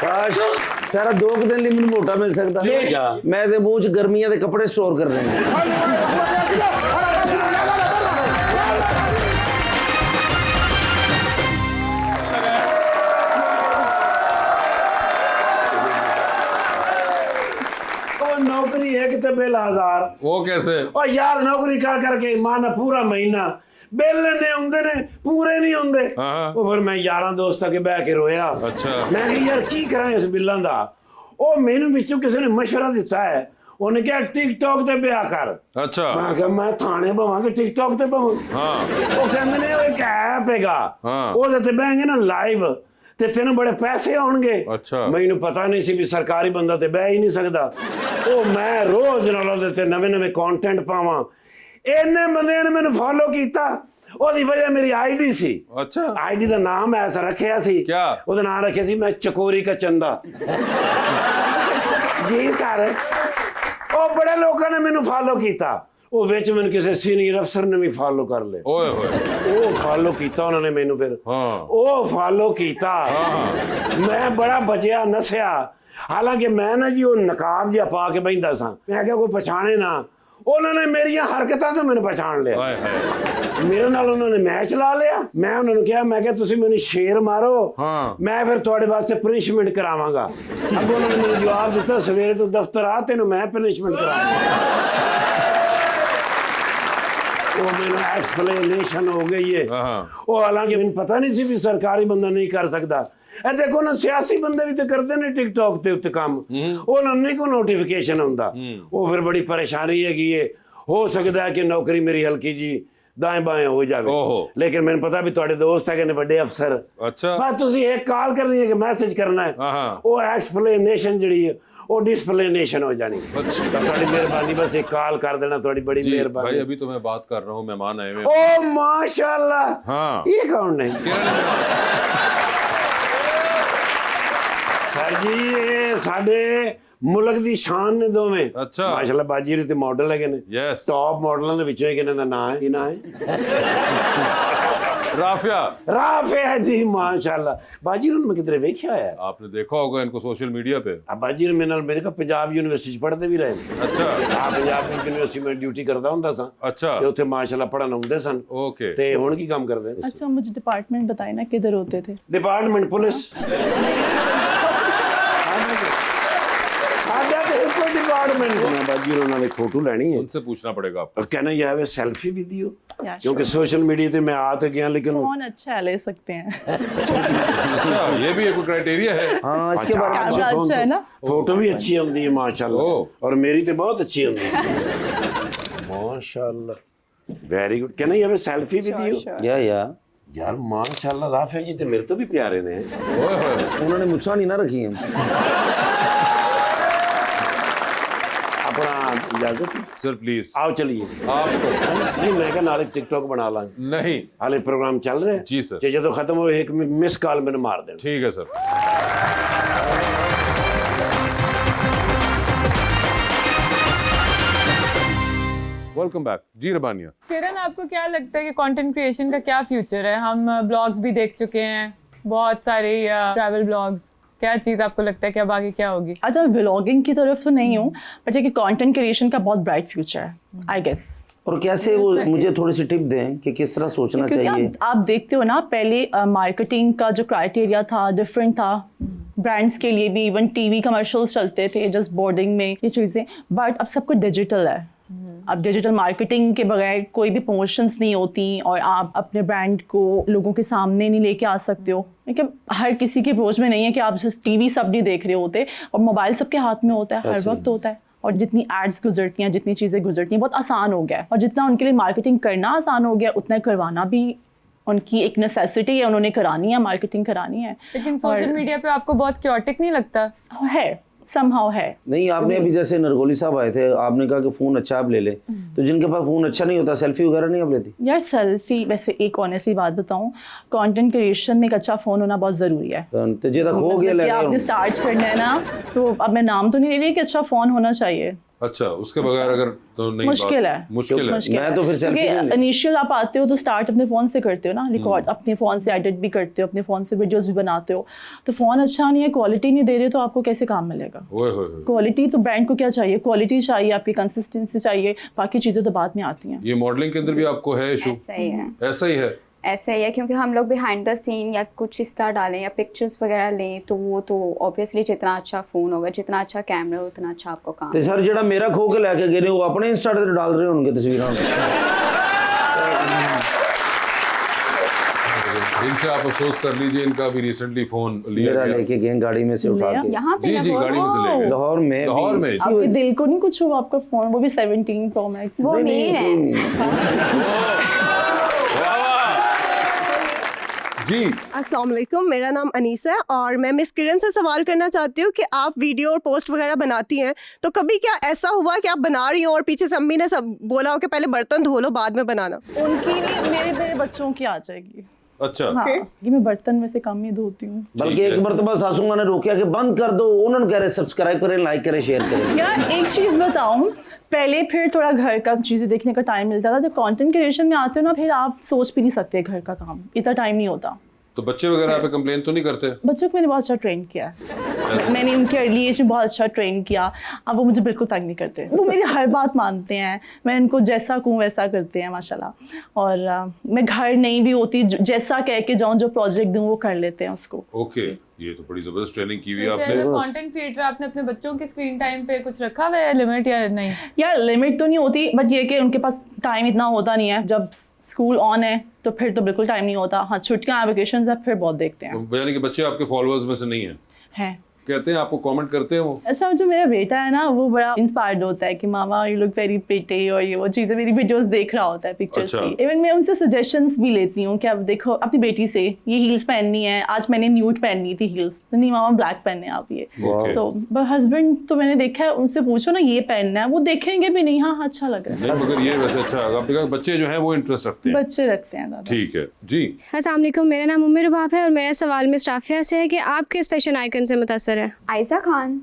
ਕਾਸ਼ ਸਾਰਾ 2 ਦਿਨ ਲਈ ਮੈਨੂੰ ਮੋਟਾ ਮਿਲ ਸਕਦਾ। ਮੈਂ ਇਹਦੇ ਮੂੰਹ 'ਚ ਗਰਮੀਆਂ ਦੇ ਕੱਪੜੇ ਸਟੋਰ ਕਰ ਰਹੇ ਹਾਂ। और नौकरी है कितने बिल हजार। वो कैसे? और यार नौकरी कर करके माना पूरा महीना बिल ने आंदे ने पूरे नहीं आंदे। हाँ। ਉਹ ਫਿਰ ਮੈਂ ਯਾਰਾਂ ਦੋਸਤਾਂ ਕੇ ਬਹਿ ਕੇ ਰੋਇਆ। ਅੱਛਾ। ਮੈਂ ਕਿਹਾ ਯਾਰ ਕੀ ਕਰਾਂ ਇਸ ਬਿੱਲਾਂ ਦਾ। ਉਹ ਮੈਨੂੰ ਵਿੱਚੋਂ ਕਿਸੇ ਨੇ ਮਸ਼ਵਰਾ ਦਿੱਤਾ ਹੈ। ਉਹਨੇ ਕਿਹਾ ਟਿਕਟੌਕ ਤੇ ਵਿਆਹ ਕਰ। अच्छा ਮੈਂ ਕਿਹਾ ਮੈਂ ਥਾਣੇ ਭਾਵਾਂਗੇ ਟਿਕਟੌਕ ਤੇ ਭਾਵਾਂ। हाँ ਉਹ ਕਹਿੰਦੇ ਨੇ ਉਹ ਇੱਕ ਐਪ ਹੈਗਾ ਹਾਂ। ਉਹਦੇ ਤੇ ਬਹਿਣਗੇ ਨਾ ਲਾਈਵ ਤੇ ਤੈਨੂੰ ਬੜੇ ਪੈਸੇ ਆਉਣਗੇ। ਅੱਛਾ। ਮੈਨੂੰ ਪਤਾ ਨਹੀਂ ਸੀ ਵੀ ਸਰਕਾਰੀ ਬੰਦਾ ਤੇ ਬਹਿ ਹੀ ਨਹੀਂ ਸਕਦਾ। ਉਹ ਮੈਂ ਰੋਜ਼ ਨਾਲ ਉਹਦੇ ਤੇ ਨਵੇਂ ਕੰਟੈਂਟ ਪਾਵਾਂ। ਇੰਨੇ ਬੰਦਿਆਂ ਨੇ ਮੈਨੂੰ ਫੋਲੋ ਕੀਤਾ। ਉਹਦੀ ਵਜ੍ਹਾ ਮੇਰੀ ਆਈਡੀ ਸੀ। अच्छा ਆਈਡੀ ਦਾ ਨਾਮ ਐਸਾ ਰੱਖਿਆ ਸੀ। क्या? ਉਹਦਾ ਨਾਮ ਰੱਖਿਆ ਸੀ ਮੈਂ ਚਕੋਰੀ ਕਾ ਚੰਦਾ। ਜੀ ਸਰ ਉਹ ਬੜੇ ਲੋਕਾਂ ਨੇ ਮੈਨੂੰ ਫੋਲੋ ਕੀਤਾ। ਉਹ ਵਿੱਚ ਮੈਨੂੰ ਕਿਸੇ ਸੀਨੀਅਰ ਅਫਸਰ ਨੇ ਵੀ ਫੋਲੋ ਕਰ ਲਿਆ। ओए होए ਉਹ ਫਾਲੋ ਕੀਤਾ ਉਹਨਾਂ ਨੇ ਮੈਨੂੰ ਫਿਰ। ਹਾਂ। ਉਹ ਫਾਲੋ ਕੀਤਾ। ਮੈਂ ਬੜਾ ਬਚਿਆ ਨਸਿਆ। ਹਾਲਾਂਕਿ ਮੈਂ ਨਾ ਜੀ ਉਹ ਨਕਾਬ ਜਿਹਾ ਪਾ ਕੇ ਬੈਠਾ ਸਾਂ। ਮੈਂ ਕਿਹਾ ਕੋਈ ਪਛਾਣੇ ਨਾ। ਉਹਨਾਂ ਨੇ ਮੇਰੀਆਂ ਹਰਕਤਾਂ ਤੋਂ ਮੈਨੂੰ ਪਛਾਣ ਲਿਆ। हाय हाय ਮੇਰੇ ਨਾਲ ਉਹਨਾਂ ਨੇ ਮੈਚ ਲਾ ਲਿਆ। ਮੈਂ ਉਹਨਾਂ ਨੂੰ ਕਿਹਾ ਮੈਂ ਕਿਹਾ ਤੁਸੀਂ ਮੈਨੂੰ ਸ਼ੇਰ ਮਾਰੋ ਹਾਂ। ਮੈਂ ਫਿਰ ਤੁਹਾਡੇ ਵਾਸਤੇ ਪਨਿਸ਼ਮੈਂਟ ਕਰਾਵਾਂਗਾ। ਅੱਗੋਂ ਉਹਨਾਂ ਨੇ ਮੈਨੂੰ ਜਵਾਬ ਦਿੱਤਾ ਸਵੇਰੇ ਤੋਂ ਦਫ਼ਤਰ ਆ ਤੈਨੂੰ ਮੈਂ ਪਨਿਸ਼ਮੈਂਟ ਕਰਾਵਾਂਗਾ। ਉਹ ਮੈਨੂੰ ਐਕਸਪਲੇਨੇਸ਼ਨ ਹੋ ਗਈ ਹੈ। हाँ ਉਹ ਹਾਲਾਂਕਿ ਮੈਨੂੰ ਪਤਾ ਨਹੀਂ ਸੀ ਵੀ ਸਰਕਾਰੀ ਬੰਦਾ ਨਹੀਂ ਕਰ ਸਕਦਾ। ਇਹ ਦੇਖੋ ਨਾ ਸਿਆਸੀ ਬੰਦੇ ਵੀ ਤੇ ਕਰਦੇ ਨੇ ਟਿਕਟੌਕ ਤੇ ਉੱਤੇ ਕੰਮ। ਉਹਨਾਂ ਨੂੰ ਨਹੀਂ ਕੋਈ ਨੋਟੀਫਿਕੇਸ਼ਨ ਹੁੰਦਾ। ਉਹ ਫਿਰ ਬੜੀ ਪਰੇਸ਼ਾਨੀ ਹੈਗੀ ਏ। ਹੋ ਸਕਦਾ ਹੈ ਕਿ ਨੌਕਰੀ ਮੇਰੀ ਹਲਕੀ ਜੀ ਦਾएं बाएं हो जावे। ओहो। लेकिन मैंने पता भी ਤੁਹਾਡੇ ਦੋਸਤ ਹੈਗੇ ਨੇ ਵੱਡੇ ਅਫਸਰ। अच्छा ਬਸ ਤੁਸੀਂ ਇੱਕ ਕਾਲ ਕਰਨੀ ਹੈ ਕਿ ਮੈਸੇਜ ਕਰਨਾ ਹੈ। हाँ हाँ ਉਹ ਐਕਸਪਲੇਨੇਸ਼ਨ ਜਿਹੜੀ ਹੈ वो डिस्प्लेनेशन हो जानी। अच्छा। तो थोड़ी मेहरबानी बस एक कॉल कर देना, थोड़ी बड़ी जी भाई, मेहरबानी। अभी तो मैं बात कर रहा हूँ, मेहमान आए हुए हैं। ओ माशाल्लाह, हाँ। ये कौन है सर जी? ये साडे मुल्क दी शान ने दोवें। अच्छा। माशाल्लाह बाजी रे ते मॉडल है ने। Yes। टॉप मॉडलों दे विचों किन्हां दा नाम है? की नाम है? राफिया। राफिया जी माशाल्लाह। बाजी रू मैं किधरे वेख्या है। आपने देखा होगा इनको सोशल मीडिया पे। अब बाजी रू मेरे को पंजाब यूनिवर्सिटी पढ़ते भी रहे। अच्छा। हाँ, पंजाब यूनिवर्सिटी में ड्यूटी करता हुंदा सा। अच्छा। ते उत्थे माशाल्लाह पढ़न आउंदे सन। ओके। ते हुण की काम करदे? अच्छा, मुझे डिपार्टमेंट बताए ना किधर होते थे? Department police. डिपार्टमेंट में बाजी उन्होंने एक फोटो लेनी है, उनसे पूछना पड़ेगा आपको। और कहना यह है सेल्फी विद यू, Yeah, क्योंकि सोशल मीडिया पे मैं आ तो गया लेकिन कौन अच्छा है, ले सकते हैं। अच्छा, ये भी एक क्राइटेरिया है। हाँ, इसके बारे में कैमरा अच्छा है ना? फोटो भी अच्छी होती है माशाल्लाह, ओह। और मेरी तो बहुत अच्छी होती है माशाल्लाह। Very good. कहना यह है सेल्फी विद यू। या यार माशाल्लाह, राफिया जी तो मेरे तो भी प्यारे ने। ओए होए। उन्होंने मुझसा नहीं ना रखी है। अपना इजाजत सर प्लीज। आओ चलिए। आप नहीं मैं क्या नाले टिकटॉक बना ला, नहीं। हाले प्रोग्राम चल रहे हैं। जी सर। जे जो खत्म हो एक मिस कॉल मैंने मार देना। ठीक है सर। वेलकम बैक जी रबानिया। किरण, आपको क्या लगता है कि कंटेंट क्रिएशन का क्या फ्यूचर है? हम ब्लॉग्स भी देख चुके हैं, बहुत सारे ट्रैवल ब्लॉग्स। क्या चीज़ आपको लगता है कि अब आगे क्या होगी? अच्छा, व्लॉगिंग की तरफ तो नहीं हूँ, बट कि कंटेंट क्रिएशन का बहुत ब्राइट फ्यूचर है, आई गेस। और कैसे वो मुझे थोड़ी सी टिप दें कि किस तरह सोचना क्योंकि चाहिए। आप देखते हो ना, पहले मार्केटिंग का जो क्राइटेरिया था डिफरेंट था, ब्रांड्स के लिए भी इवन टीवी कमर्शियल्स चलते थे जस्ट बोर्डिंग में, ये चीज़ें। बट अब सब कुछ डिजिटल है। अब डिजिटल मार्केटिंग के बगैर कोई भी प्रमोशंस नहीं होती, और आप अपने ब्रांड को लोगों के सामने नहीं लेके आ सकते हो, क्योंकि हर किसी की अप्रोच में नहीं है कि आप सिर्फ टीवी सब नहीं देख रहे होते, और मोबाइल सबके हाथ में होता है, हर वक्त होता है। और जितनी एड्स गुजरती हैं, जितनी चीज़ें गुजरती हैं, बहुत आसान हो गया है। और जितना उनके लिए मार्केटिंग करना आसान हो गया, उतना करवाना भी उनकी एक नेसेसिटी है, उन्होंने करानी है, मार्केटिंग करानी है। लेकिन सोशल मीडिया पे आपको बहुत क्योटिक नहीं लगता? है, समहाउ है। नहीं, आपने अभी जैसे नरगोली साहब आए थे, आपने कहा कि फ़ोन अच्छा आप ले ले, तो जिनके पास फ़ोन अच्छा नहीं होता सेल्फी वगैरह नहीं आप लेती? यार सेल्फी, वैसे एक ऑनेस्टली बात बताऊं, कंटेंट क्रिएशन में एक अच्छा फ़ोन होना बहुत ज़रूरी है। तो जे तक हो गया कि ले आपने स्टार्ट करना है ना, तो अब मैं नाम तो नहीं ले रही कि अच्छा फ़ोन होना चाहिए। अच्छा, उसके बगैर अगर तो नहीं। मुश्किल है। मुश्किल है। मैं तो फिर सेल्फी नहीं क्योंकि ले। इनिशियल आप आते हो तो स्टार्ट अपने फ़ोन से करते हो ना, रिकॉर्ड अपने फ़ोन से एडिट भी करते हो, अपने फ़ोन से वीडियोस भी बनाते हो। तो फ़ोन अच्छा नहीं है, क्वालिटी नहीं दे रहे, तो आपको कैसे काम मिलेगा? ओए होए होए। क्वालिटी तो ब्रांड को क्या चाहिए? क्वालिटी चाहिए, आपकी कंसिस्टेंसी चाहिए, बाकी चीज़ें तो बाद में आती हैं। ये मॉडलिंग के अंदर भी आपको है इशू? ऐसा ही है। ऐसा ही है। ऐसा ही है, क्योंकि हम लोग बिहाइंड द सीन या कुछ इस तरह डालें या पिक्चर्स वगैरह लें, तो वो तो ऑब्वियसली जितना अच्छा फ़ोन होगा, जितना अच्छा कैमरा हो, उतना अच्छा आपको काम। तो सर जेड़ा मेरा खो के लेके गए वो अपने इंस्टा ते डाल रहे होंगे तस्वीरें। इनसे आप अफसोस कर लीजिए, इनका भी रिसेंटली फोन लिया मेरा गया। लेके गए गाड़ी में से उठा के यहाँ पे जी जी, गाड़ी में से ले गए। लाहौर में। लाहौर में। आपके दिल को नहीं कुछ हुआ? आपका फ़ोन वो भी 17 Pro Max। वो मेन है। जी अस्सलाम वालेकुम, मेरा नाम अनीस है और मैं मिस किरण से सवाल करना चाहती हूँ कि आप वीडियो और पोस्ट वगैरह बनाती हैं, तो कभी क्या ऐसा हुआ कि आप बना रही हो और पीछे से अम्मी ने सब बोला हो कि पहले बर्तन धो लो बाद में बनाना? उनकी नहीं, मेरे बच्चों की आ जाएगी। अच्छा। हाँ, कि मैं बर्तन में से कम ही धोती हूँ। बल्कि एक मरतबा सासू माँ ने रोकिया कि बंद कर दो, उन्होंने कह रहे सब्सक्राइब करें, लाइक करें, शेयर करें। यार एक चीज़ बताऊँ, पहले फिर थोड़ा घर का चीज़ें देखने का टाइम मिलता था, जब कंटेंट क्रिएशन में आते हो ना, फिर आप सोच भी नहीं सकते घर का काम, इतना टाइम नहीं होता। तो बच्चे वगैरह पे कंप्लेन तो नहीं करते? बच्चों को मैंने बहुत अच्छा ट्रेन किया है, मैंने उनके अर्ली एज में बहुत अच्छा ट्रेन किया। अब वो मुझे बिल्कुल तंग नहीं करते, वो मेरी हर बात मानते हैं, मैं उनको जैसा कहूँ वैसा करते हैं माशाल्लाह। और मैं घर नहीं भी होती, जैसा कह के जाऊँ, जो प्रोजेक्ट दूँ वो कर लेते हैं उसको। ओके, ये तो बड़ी जबरदस्त ट्रेनिंग की हुई है वैसे आपने। एज अ कंटेंट क्रिएटर आपने अपने बच्चों के स्क्रीन टाइम पे कुछ रखा हुआ है लिमिट या नहीं? यार लिमिट तो नहीं होती, बट ये कि उनके पास टाइम इतना होता नहीं है। जब स्कूल ऑन है तो फिर तो बिल्कुल टाइम नहीं होता। हाँ, छुट्टियाँ वेकेशन है, फिर बहुत देखते हैं। यानी कि बच्चे आपके फॉलोअर्स में से नहीं है? हैं कहते हैं, आपको कमेंट करते हैं वो? अच्छा, जो मेरा बेटा है ना वो बड़ा इंस्पायर्ड होता है कि मामा यू लुक वेरी प्रिटी, और ये वो चीज़ें मेरी वीडियोस देख रहा होता है, पिक्चर्स अच्छा। की। इवन मैं उनसे सजेशंस भी लेती हूँ कि अब देखो अपनी बेटी से ये हील्स पहननी है, आज मैंने न्यूड पहननी थी हील्स, तो नहीं मामा ब्लैक पहनने आप ये। Okay. तो हस्बैंड तो मैंने देखा है, उनसे पूछो ना ये पहनना है, वो देखेंगे भी नहीं, हाँ अच्छा लग रहा है। नहीं, मगर ये वैसे अच्छा लगा, आपने कहा बच्चे जो हैं वो इंटरेस्ट रखते हैं। बच्चे रखते हैं दादा। ठीक है जी। अस्सलाम वालेकुम, मेरा नाम उम्र रुबाब है और मेरा सवाल मिस राफिया से है कि आप किस फैशन आइकन से मुतासर है? आयशा खान।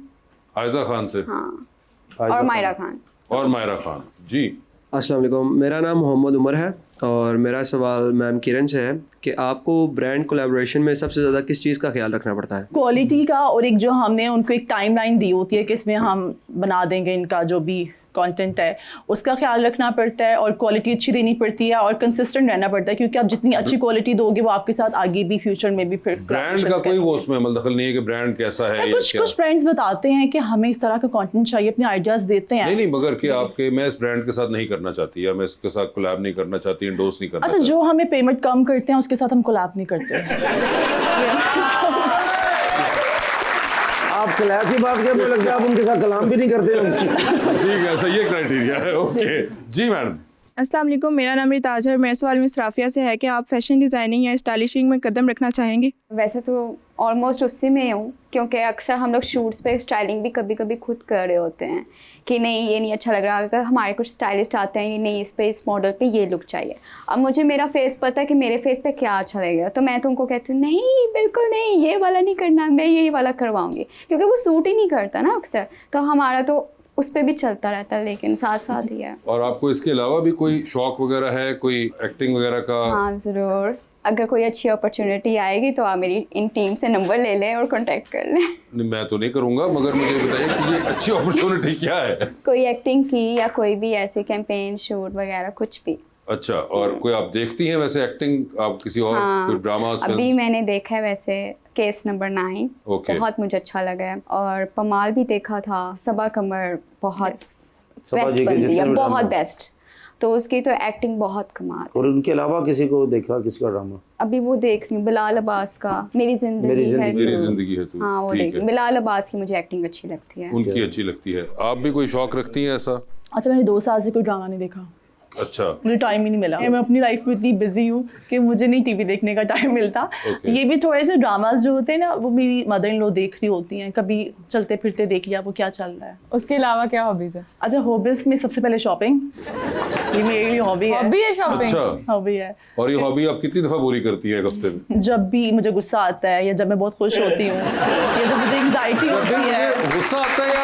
आयजा खान से। हाँ, और मायरा खान। और मायरा खान जी। अस्सलाम वालेकुम, मेरा नाम मोहम्मद उमर है और मेरा सवाल मैम किरण से है कि आपको ब्रांड कोलैबोरेशन में सबसे ज़्यादा किस चीज़ का ख्याल रखना पड़ता है? क्वालिटी का, और एक जो हमने उनको एक टाइमलाइन दी होती है कि इसमें हम बना देंगे इनका जो भी कंटेंट है, उसका ख्याल रखना पड़ता है, और क्वालिटी अच्छी देनी पड़ती है और कंसिस्टेंट रहना पड़ता है, क्योंकि आप जितनी अच्छी क्वालिटी दोगे वो आपके साथ आगे भी फ्यूचर में भी फिर ब्रांड का कोई वो उसमें अमल दखल नहीं है कि ब्रांड कैसा है या क्या? कुछ ब्रांड्स बताते हैं कि हमें इस तरह का कंटेंट चाहिए, अपने आइडियाज देते हैं। नहीं, मगर कि आपके मैं इस ब्रांड के साथ नहीं करना चाहती या मैं इसके साथ कोलैब नहीं करना चाहती, इंडोर्स नहीं करना अच्छा, चाहती। जो हमें पेमेंट कम करते हैं उसके साथ हम कोलैब नहीं करते। आप क्लास की बात करने लगते हैं, आप उनके साथ कलाम भी नहीं करते हम। ठीक है, सही, ये क्राइटेरिया है। ओके जी मैडम। अस्सलाम वालेकुम, मेरा नाम रिताज है और मेरा सवाल मिस राफिया से है कि आप फैशन डिज़ाइनिंग या स्टाइलिशिंग में कदम रखना चाहेंगे? वैसे तो ऑलमोस्ट उससे में हूँ, क्योंकि अक्सर हम लोग शूट्स पे स्टाइलिंग भी कभी कभी खुद कर रहे होते हैं कि नहीं ये नहीं अच्छा लग रहा, अगर हमारे कुछ स्टाइलिस्ट आते हैं नहीं इस पे इस मॉडल पे ये लुक चाहिए, अब मुझे मेरा फेस पता है कि मेरे फेस पे क्या अच्छा लगेगा, तो मैं तो उनको कहती हूँ नहीं बिल्कुल नहीं, ये वाला नहीं करना, मैं यही वाला करवाऊँगी, क्योंकि वो सूट ही नहीं करता ना अक्सर, तो हमारा तो उस पर भी चलता रहता है, लेकिन साथ साथ ही है। और आपको इसके अलावा भी कोई शौक वगैरह है, कोई एक्टिंग वगैरह का? हाँ ज़रूर, अगर कोई अच्छी अपॉर्चुनिटी आएगी तो आप मेरी इन टीम से नंबर ले लें और कांटेक्ट कर लें। नहीं, मैं तो नहीं करूंगा, मगर मुझे बताइए कि ये अच्छी अपॉर्चुनिटी क्या है? कोई एक्टिंग की या कोई भी ऐसे कैंपेन शूट वगैरह कुछ भी। अच्छा, और कोई आप देखती हैं वैसे एक्टिंग, आप किसी और कोई ड्रामास? अभी मैंने देखा है वैसे केस नंबर 9, बहुत मुझे अच्छा लगा है, और पमाल भी देखा था, सबा कमर बहुत बेस्ट बनती है, बहुत बेस्ट, तो उसकी तो एक्टिंग बहुत कमाल। और उनके अलावा किसी को देखा, किसका ड्रामा? अभी वो देख रही हूँ बिलाल अब्बास का मेरी जिंदगी है तू। हाँ वो देख, बिलाल अब्बास की मुझे एक्टिंग अच्छी लगती है। उनकी अच्छी लगती है। आप भी कोई शौक रखती हैं ऐसा? अच्छा, मैंने 2 साल से कोई ड्रामा नहीं देखा। अच्छा, मुझे टाइम ही नहीं मिला। मैं अपनी लाइफ में इतनी बिजी हूँ कि मुझे नहीं टीवी देखने का टाइम मिलता। ये भी थोड़े से ड्रामास जो होते हैं ना, वो मेरी मदर इन लॉ देख रही होती हैं, कभी चलते फिरते देख लिया वो क्या चल रहा है। उसके अलावा क्या हॉबीज है? अच्छा, हॉबीज में सबसे पहले शॉपिंग, ये मेरी हॉबी है। हॉबी है शॉपिंग? अच्छा, हॉबी है। और ये हॉबी आप कितनी दफा पूरी करती है एक हफ्ते में? जब भी मुझे गुस्सा आता है, या जब मैं बहुत खुश होती हूँ, या जब मुझे एंग्जाइटी होती है। गुस्सा आता है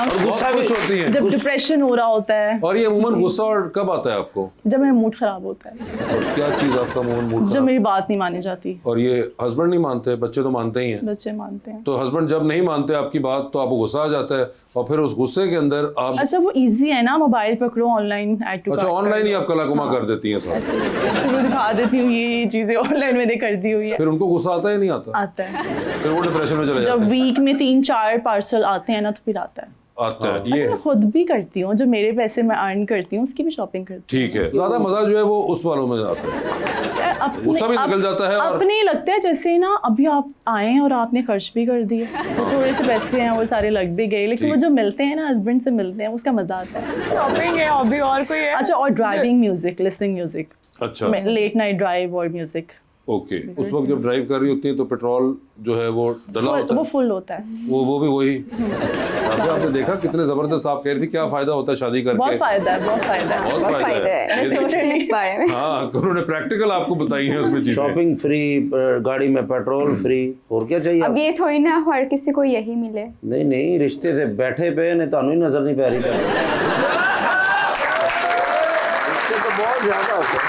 और गुस्सा खुश होती है? जब डिप्रेशन हो रहा होता है। और ये अमूमन गुस्सा और कब आता है आपको? जब मेरा मूड खराब होता है। और क्या चीज आपका मूड? जब मेरी बात नहीं मानी जाती। और ये हस्बैंड नहीं मानते? बच्चे तो मानते ही हैं। बच्चे मानते हैं। तो हस्बैंड जब नहीं मानते आपकी बात तो आपको गुस्सा आ जाता है, और फिर उस गुस्से के अंदर आप... अच्छा, वो इजी है ना, मोबाइल पकड़ो, ऑनलाइन ऐड टू। अच्छा, ऑनलाइन ही आप कलाकुमा कर देती हैं सब? मैं दिखा देती हूँ ये चीजें ऑनलाइन मैंने कर दी हुई है। फिर उनको गुस्सा आता है नहीं आता? आता है। फिर वो डिप्रेशन में चले जाते हैं। जब वीक में 3-4 पार्सल आते हैं ना, तो फिर आता है। ये मैं खुद भी करती हूँ, जो मेरे पैसे मैं अर्न करती हूँ उसकी भी शॉपिंग करती हूँ। ठीक है, ज्यादा मजा जो है वो उस वालों में आता है, गुस्सा भी निकल जाता है। और अपने लगता है जैसे ना अभी आप आए और आपने खर्च भी कर दिए, तो थोड़े से पैसे हैं वो सारे लग भी गए, लेकिन वो जो मिलते हैं ना, हस्बैंड से मिलते हैं, उसका मजा आता है। शॉपिंग है हॉबी, और कोई है? अच्छा, और ड्राइविंग, म्यूजिक, लिसनिंग म्यूजिक। अच्छा, लेट नाइट ड्राइव और म्यूजिक। ओके, उस वक्त जब ड्राइव कर रही होती है तो पेट्रोल जो है वो डला होता है? वो फुल होता है। वो भी वही। आपने देखा कितने जबरदस्त, आप कह रही थी क्या फायदा होता है शादी करके? बहुत फायदा है, बहुत फायदा है, बहुत फायदा है। मैं सोच रही हूँ इस बारे में। हाँ, उन्होंने प्रैक्टिकल आपको बताई है उसमें चीजें। शॉपिंग फ्री, गाड़ी में पेट्रोल फ्री, और क्या चाहिए? अब ये थोड़ी ना हर किसी को यही मिले। नहीं नहीं, रिश्ते से बैठे पे ने तानू ही नजर नहीं पा रही था। तो बहुत ज्यादा होता है।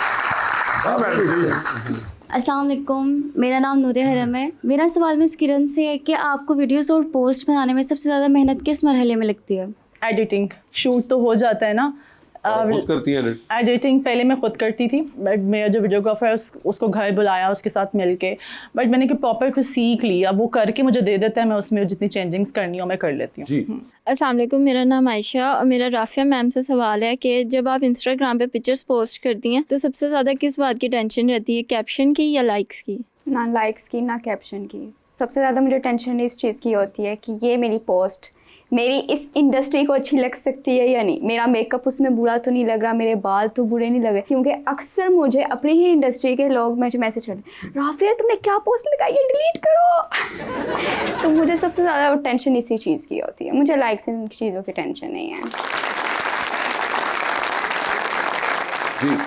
अस्सलाम वालेकुम, मेरा नाम नूरे हरम है। मेरा सवाल मिस किरण से है कि आपको वीडियोस और पोस्ट बनाने में सबसे ज़्यादा मेहनत किस मरहले में लगती है? एडिटिंग। शूट तो हो जाता है ना, खुद करती हैं एडिटिंग? पहले मैं खुद करती थी, बट मेरा जो वीडियोग्राफर है उसको घर बुलाया, उसके साथ मिलके, बट मैंने कि प्रॉपर कुछ सीख लिया, वो करके मुझे दे देता है, मैं उसमें जितनी चेंजिंग्स करनी हो मैं कर लेती हूँ। अस्सलाम वालेकुम, मेरा नाम आयशा और मेरा राफिया मैम से सवाल है कि जब आप इंस्टाग्राम पे पिक्चर्स पोस्ट करती हैं तो सबसे ज़्यादा किस बात की टेंशन रहती है, कैप्शन की या लाइक्स की? ना लाइक्स की ना कैप्शन की। सबसे ज़्यादा मुझे टेंशन इस चीज़ की होती है कि ये मेरी पोस्ट मेरी इस इंडस्ट्री को अच्छी लग सकती है या नहीं, मेरा मेकअप उसमें बुरा तो नहीं लग रहा, मेरे बाल तो बुरे नहीं लग रहे। क्योंकि अक्सर मुझे अपनी ही इंडस्ट्री के लोग मुझे मैसेज करते हैं, राफिया तुमने क्या पोस्ट लगाई है, डिलीट करो। तो मुझे सबसे ज़्यादा टेंशन इसी चीज़ की होती है। मुझे लाइक्स इन चीज़ों की टेंशन नहीं है।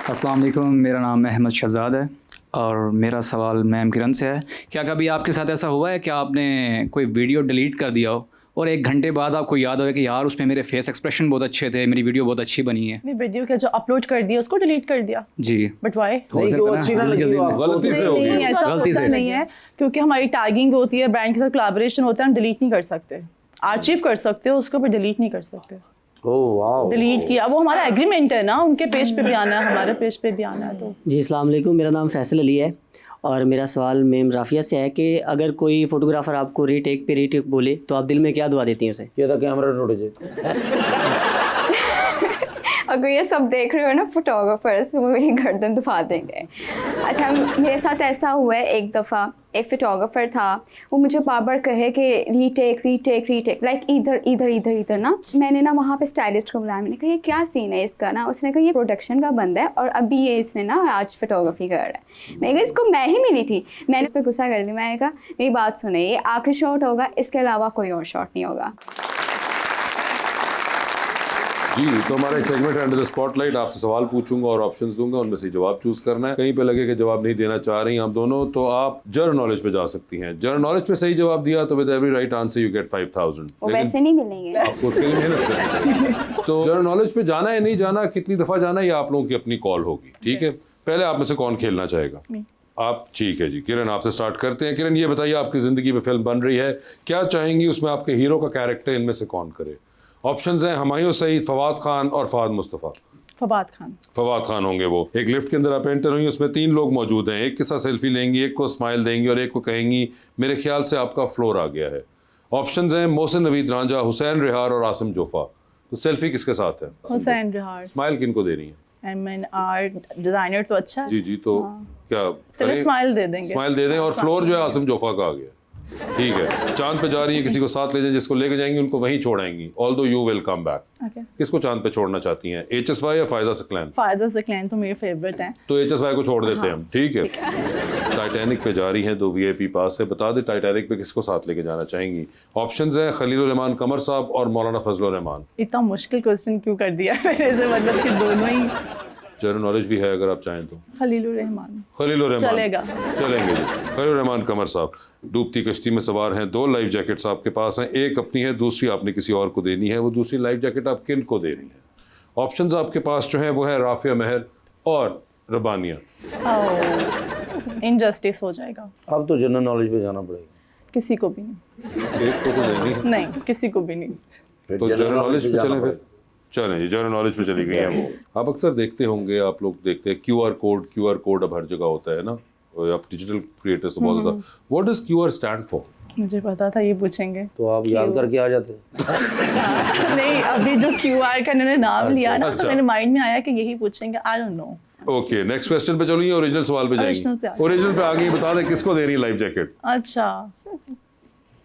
अस्सलाम वालेकुम, मेरा नाम अहमद शहजाद है और मेरा सवाल मैम किरण से है। क्या कभी आपके साथ ऐसा हुआ है कि आपने कोई वीडियो डिलीट कर दिया हो और 1 घंटे बाद आपको याद हो कि यार उसमें मेरे फेस एक्सप्रेशन बहुत अच्छे थे, मेरी वीडियो बहुत अच्छी बनी है? वीडियो का जो अपलोड कर दिया उसको डिलीट कर दिया जी, बट वाई? गलती से होगी, ऐसा होता नहीं है क्योंकि हमारी टैगिंग होती है, ब्रांड के साथ कोलैबोरेशन होता है, हम डिलीट नहीं कर सकते। आर्चिव कर सकते हो उसको, पर डिलीट नहीं कर सकते। डिलीट किया वो हमारा एग्रीमेंट है ना, उनके पेज पे भी आना है, हमारे पेज पे भी आना है। तो जी अस्सलाम वालेकुम, मेरा नाम फैसल अली है और मेरा सवाल मैम राफिया से है कि अगर कोई फोटोग्राफर आपको रीटेक पे रीटेक बोले तो आप दिल में क्या दुआ देती हैं उसे? ये तो कैमरा टूट जाए। अगर ये सब देख रहे हो ना फोटोग्राफर्स, वो मेरी गर्दन दुखा देंगे। अच्छा, मेरे साथ ऐसा हुआ है एक दफ़ा, एक फोटोग्राफर था, वो मुझे बार बार कहे कि रीटेक रीटेक रीटेक, लाइक इधर इधर इधर इधर ना। मैंने ना वहाँ पे स्टाइलिस्ट को बुलाया, मैंने कहा ये क्या सीन है इसका ना। उसने कहा ये प्रोडक्शन का बंदा है और अभी ये इसने ना आज फोटोग्राफी कर रहा है। मैंने कहा इसको मैं ही मिली थी, मैंने इस पर गुस्सा कर दिया। मैंने कहा मेरी बात सुने, ये आखिरी शॉट होगा, इसके अलावा कोई और शॉट नहीं होगा। जी, तो हमारा एक सेगमेंट है अंडर द स्पॉटलाइट। आपसे सवाल पूछूंगा और ऑप्शंस दूंगा, उनमें से जवाब चूज करना है। कहीं पे लगे कि जवाब नहीं देना चाह रही हैं आप दोनों, तो आप जनरल नॉलेज पे जा सकती हैं। जनरल नॉलेज पे सही जवाब दिया तो with every right answer you get 5000। वो वैसे नहीं मिलेंगे, आपको उसके लिए मेहनत करनी है। तो जनरल नॉलेज पे जाना है नहीं जाना, कितनी दफा जाना है, ये आप लोगों की अपनी कॉल होगी। ठीक है, पहले आप में से कौन खेलना चाहेगा? आप, ठीक है जी। किरण, आपसे स्टार्ट करते हैं। किरण, ये बताइए, आपकी जिंदगी में फिल्म बन रही है, क्या चाहेंगी उसमें आपके हीरो का कैरेक्टर इनमें से कौन करे? ऑप्शंस हैं हुमायूं सईद, फवाद खान और फहद मुस्तफ़ा। फवाद खान। फवाद खान होंगे वो। एक लिफ्ट के अंदर आप एंटर हुई, उसमें 3 लोग मौजूद हैं। एक के साथ सेल्फी लेंगी, एक को स्माइल देंगी और एक को कहेंगी मेरे ख्याल से आपका फ्लोर आ गया है। ऑप्शंस हैं मोहसिन नवीद रांझा, हुसैन रिहार और आसिम जोफा। तो सेल्फी किसके साथ है? हुसैन रिहार। स्माइल किनको दे रही है? डिजाइनर तो अच्छा है। जी जी, तो क्या चलिए स्माइल दे देंगे। स्माइल दे दें। और फ्लोर जो है आसिम जोफा का आ गया। ठीक है, चांद पे जा रही है, किसी को साथ ले जाए, जिसको लेके जाएंगी उनको वहीं छोड़ाएंगी, although you will come back. किसको चांद पे छोड़ना चाहती हैं, HSY या फायजा सकलैन? फायजा सकलैन तो मेरे फेवरेट हैं, तो HSY को छोड़ देते हैं हम। ठीक है, टाइटैनिक पे जा रही हैं, 2 VIP पास है। बता दे टाइटैनिक पे किसको साथ लेके जाना चाहेंगी? ऑप्शंस हैं खलीलुर रहमान कमर साहब और मौलाना फजलुर रहमान। इतना मुश्किल क्वेश्चन क्यों कर दिया मेरे से? मतलब कि दोनों ही जनरल नॉलेज भी है अगर आप चाहें तो। खलीलुर रहमान चलेगा, चलेंगे जी। खलीलुर रहमान कमर साहब डूबती कश्ती में सवार हैं, 2 लाइफ जैकेट्स आपके पास हैं, एक अपनी है, दूसरी आपने किसी और को देनी है। वो दूसरी लाइफ जैकेट आप किन को दे रही हैं? ऑप्शंस आपके पास जो है वो है राफिया महर और रबानिया। इनजस्टिस हो जाएगा। अब तो जनरल नॉलेज पे जाना पड़ेगा। किसी को भी नहीं। एक को तो देनी नहीं, किसी को भी नहीं। तो जनरल नॉलेज पे चलें फिर। चलें जी, जनरल नॉलेज पे चली गई है वो। आप अक्सर देखते होंगे, आप लोग देखते हैं QR कोड अब हर जगह होता है ना, और आप डिजिटल क्रिएटर्स बहुत ज़्यादा। What does QR stand for? मुझे पता था ये पूछेंगे, तो आप याद करके आ जाते। नहीं, अभी जो QR का इन्होंने नाम लिया ना, तो मेरे माइंड में आया कि यही पूछेंगे। I don't know. Okay, next question पे चलिए, ओरिजिनल सवाल पे जाएंगे। ओरिजिनल पे आ गई, बता दें किसको दे रही है लाइफ जैकेट? अच्छा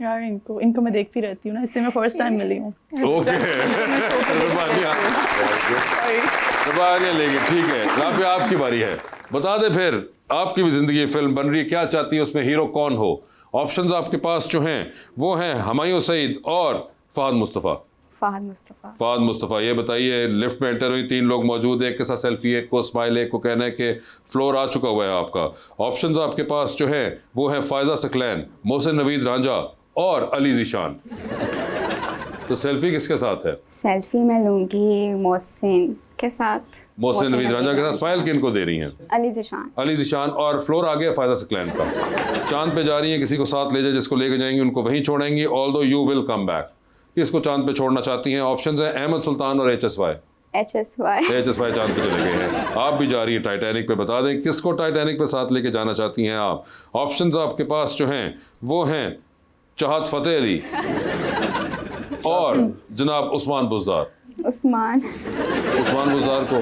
यार, इनको मैं देखती रहती हूँ ना, इससे मैं फर्स्ट टाइम मिली हूँ। ओके, रबानिया लेगी। ठीक है, यहाँ पे आपकी बारी है। बता दे फिर, आपकी भी जिंदगी फिल्म बन रही है, क्या चाहती है उसमें हीरो कौन हो? ऑप्शंस आपके पास जो हैं वो हैं हुमायूं सईद और फहद मुस्तफ़ा। फहद मुस्तफ़ा। ये बताइए, लिफ्ट में एंटर हुई, 3 लोग मौजूद, एक के साथ सेल्फी, एक को स्माइल, एक को कहना है कि फ्लोर आ चुका हुआ है आपका। ऑप्शंस आपके पास जो है वो है फायजा सकलैन, मोहसिन नवीद रांझा और अली ज़ीशान। तो सेल्फी किसके साथ है? सेल्फी मैं लूंगी मोहसिन के साथ। मोहसिन नवीद रांझा के साथ। स्माइल किन को दे रही हैं? अली ज़ीशान। और फ्लोर आ गया फायजा सकलैन का। चांद पे जा रही है, किसी को साथ ले जाए, जिसको लेके जाएंगी उनको वहीं छोड़ेंगी, although you will come back. किसको चांद पे छोड़ना चाहती हैं? ऑप्शंस हैं अहमद सुल्तान और HSY चांद पे चले गए हैं। आप भी जा रही है टाइटैनिक पे। बता दें किसको टाइटैनिक पे साथ लेके जाना चाहती हैं आप? ऑप्शंस आपके पास जो हैं वो हैं चाहत फतेह अली और जनाब उस्मान बुज़दार। उस्मान बुज़दार को?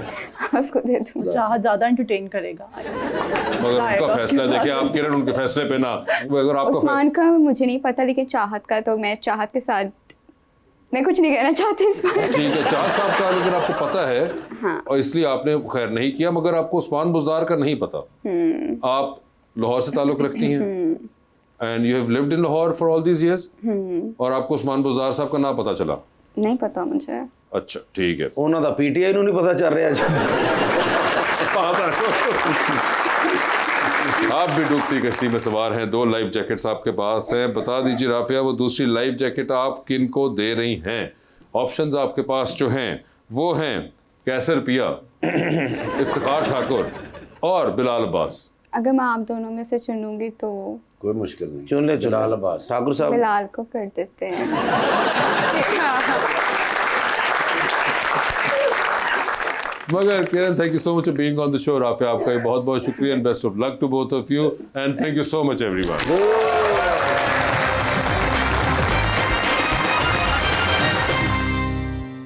उसको दे दूँ। चाहत ज़्यादा एंटरटेन करेगा। मगर उनका फैसला है, देखिए आप किरण उनके फैसले पे ना, अगर आपका उस्मान का मुझे नहीं पता, लेकिन चाहत का तो मैं चाहत के साथ, मैं कुछ नहीं कहना चाहती इस बारे में। ठीक है, चाहत साहब का लेकिन आपको पता है, हाँ। और इसलिए आपने खैर नहीं किया, मगर आपको उस्मान बुज़दार का नहीं पता। आप लाहौर से ताल्लुक़ रखती हैं and you have lived in Lahore for all these years, और आपको उस्मान बुज़दार साहब का नाम पता चला? नहीं पता मुझे। अच्छा ठीक है। ਉਹਨਾਂ ਦਾ ਪੀਟੀਆਈ ਨੂੰ ਨਹੀਂ ਪਤਾ ਚੱਲ ਰਿਹਾ ਜੀ। आप भी डूबती कश्ती में सवार हैं, 2 लाइफ जैकेट्स आपके पास हैं। बता दीजिए राफिया, वो दूसरी लाइफ जैकेट आप किन को दे रही हैं? ऑप्शंस आपके पास जो हैं वो हैं कैसर पिया, इफ्तिखार ठाकुर और बिलाल अब्बास। अगर मैं आप दोनों में से चुनूंगी तो कोई मुश्किल नहीं, चुन ले बिलाल अब्बास। ठाकुर साहब बिलाल को कर देते हैं। मगर Kiran, thank you so much for being on the show. Rafia, आपका बहुत बहुत शुक्रिया and best of luck to both of you and thank you so much everyone.